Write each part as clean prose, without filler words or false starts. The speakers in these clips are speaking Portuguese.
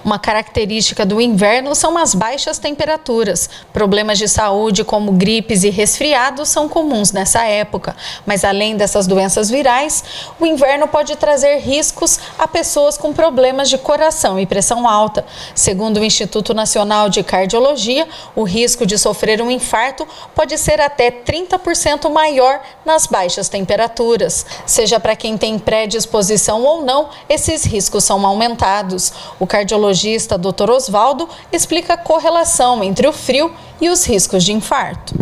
Uma característica do inverno são as baixas temperaturas. Problemas de saúde como gripes e resfriados são comuns nessa época. Mas além dessas doenças virais, o inverno pode trazer riscos a pessoas com problemas de coração e pressão alta. Segundo o Instituto Nacional de Cardiologia, o risco de sofrer um infarto pode ser até 30% maior nas baixas temperaturas. Seja para quem tem predisposição ou não, esses riscos são aumentados. O cardiologista Dr. Osvaldo explica a correlação entre o frio e os riscos de infarto.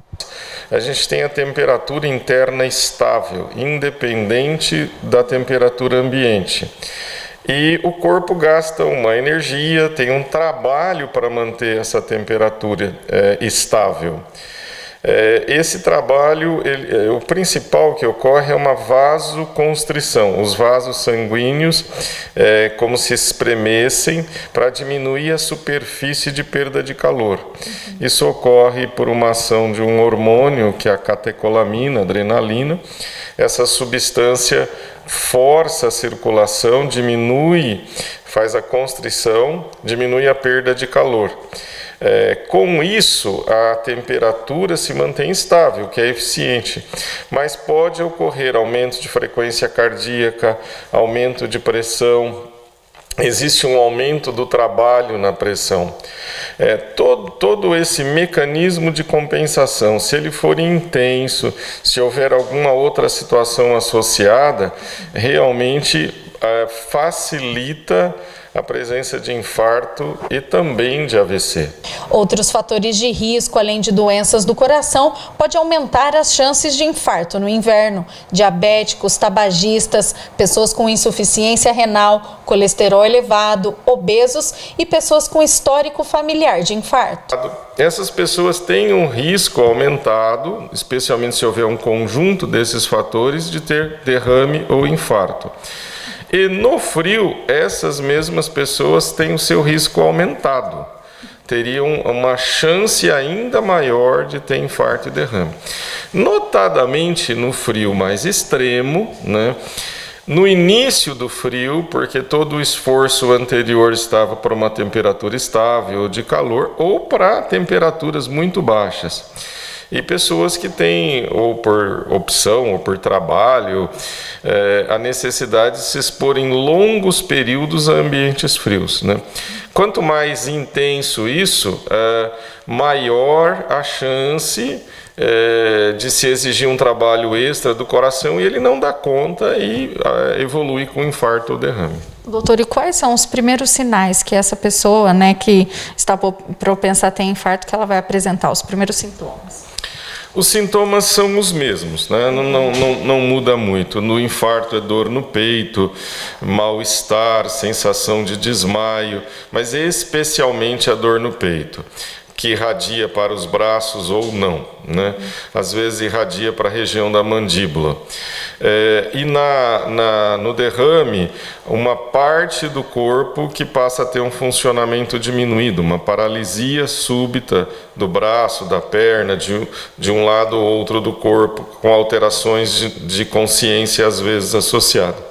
A gente tem a temperatura interna estável, independente da temperatura ambiente. E o corpo gasta uma energia, tem um trabalho para manter essa temperatura estável. Esse trabalho, o principal que ocorre é uma vasoconstrição. Os vasos sanguíneos como se espremessem para diminuir a superfície de perda de calor. Isso ocorre por uma ação de um hormônio, que é a catecolamina, adrenalina. Essa substância força a circulação, faz a constrição, diminui a perda de calor. Com isso, a temperatura se mantém estável, que é eficiente, mas pode ocorrer aumento de frequência cardíaca, aumento de pressão, existe um aumento do trabalho na pressão. Todo esse mecanismo de compensação, se ele for intenso, se houver alguma outra situação associada, realmente facilita a presença de infarto e também de AVC. Outros fatores de risco, além de doenças do coração, pode aumentar as chances de infarto no inverno. Diabéticos, tabagistas, pessoas com insuficiência renal, colesterol elevado, obesos e pessoas com histórico familiar de infarto. Essas pessoas têm um risco aumentado, especialmente se houver um conjunto desses fatores, de ter derrame ou infarto. E no frio, essas mesmas pessoas têm o seu risco aumentado. Teriam uma chance ainda maior de ter infarto e derrame. Notadamente no frio mais extremo, né? No início do frio, porque todo o esforço anterior estava para uma temperatura estável de calor ou para temperaturas muito baixas. E pessoas que têm, ou por opção, ou por trabalho, a necessidade de se expor em longos períodos a ambientes frios, né? Quanto mais intenso isso, maior a chance de se exigir um trabalho extra do coração e ele não dá conta e evolui com infarto ou derrame. Doutor, e quais são os primeiros sinais que essa pessoa, né, que está propensa a ter infarto, que ela vai apresentar, os primeiros sintomas? Os sintomas são os mesmos, né? Não muda muito. No infarto é dor no peito, mal-estar, sensação de desmaio, mas especialmente a dor no peito, que irradia para os braços ou não, né? Às vezes irradia para a região da mandíbula. E no derrame, uma parte do corpo que passa a ter um funcionamento diminuído, uma paralisia súbita do braço, da perna, de um lado ou outro do corpo, com alterações de consciência às vezes associadas.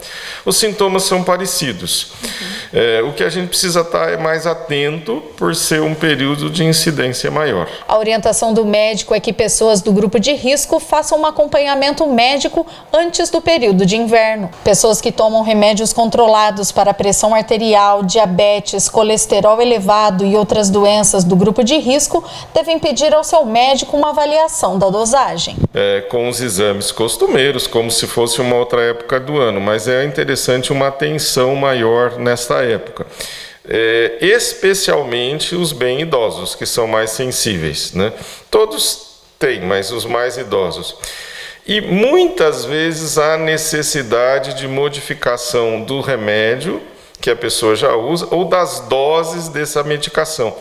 Os sintomas são parecidos. O que a gente precisa estar é mais atento por ser um período de incidência maior. A orientação do médico é que pessoas do grupo de risco façam um acompanhamento médico antes do período de inverno. Pessoas que tomam remédios controlados para pressão arterial, diabetes, colesterol elevado e outras doenças do grupo de risco devem pedir ao seu médico uma avaliação da dosagem. Com os exames costumeiros, como se fosse uma outra época do ano, mas é interessante uma atenção maior nesta época. Especialmente os bem idosos, que são mais sensíveis, né? Todos têm, mas os mais idosos. E muitas vezes há necessidade de modificação do remédio que a pessoa já usa ou das doses dessa medicação.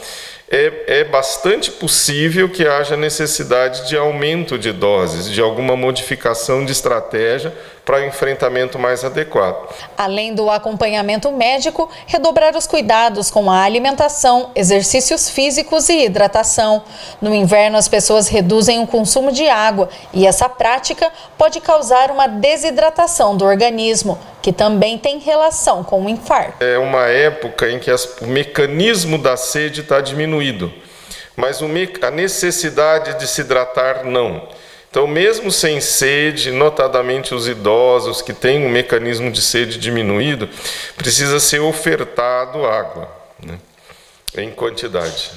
É bastante possível que haja necessidade de aumento de doses, de alguma modificação de estratégia para o enfrentamento mais adequado. Além do acompanhamento médico, redobrar os cuidados com a alimentação, exercícios físicos e hidratação. No inverno, as pessoas reduzem o consumo de água e essa prática pode causar uma desidratação do organismo, que também tem relação com o infarto. É uma época em que o mecanismo da sede está diminuído, mas a necessidade de se hidratar não. Então, mesmo sem sede, notadamente os idosos que têm um mecanismo de sede diminuído, precisa ser ofertado água, né, em quantidade.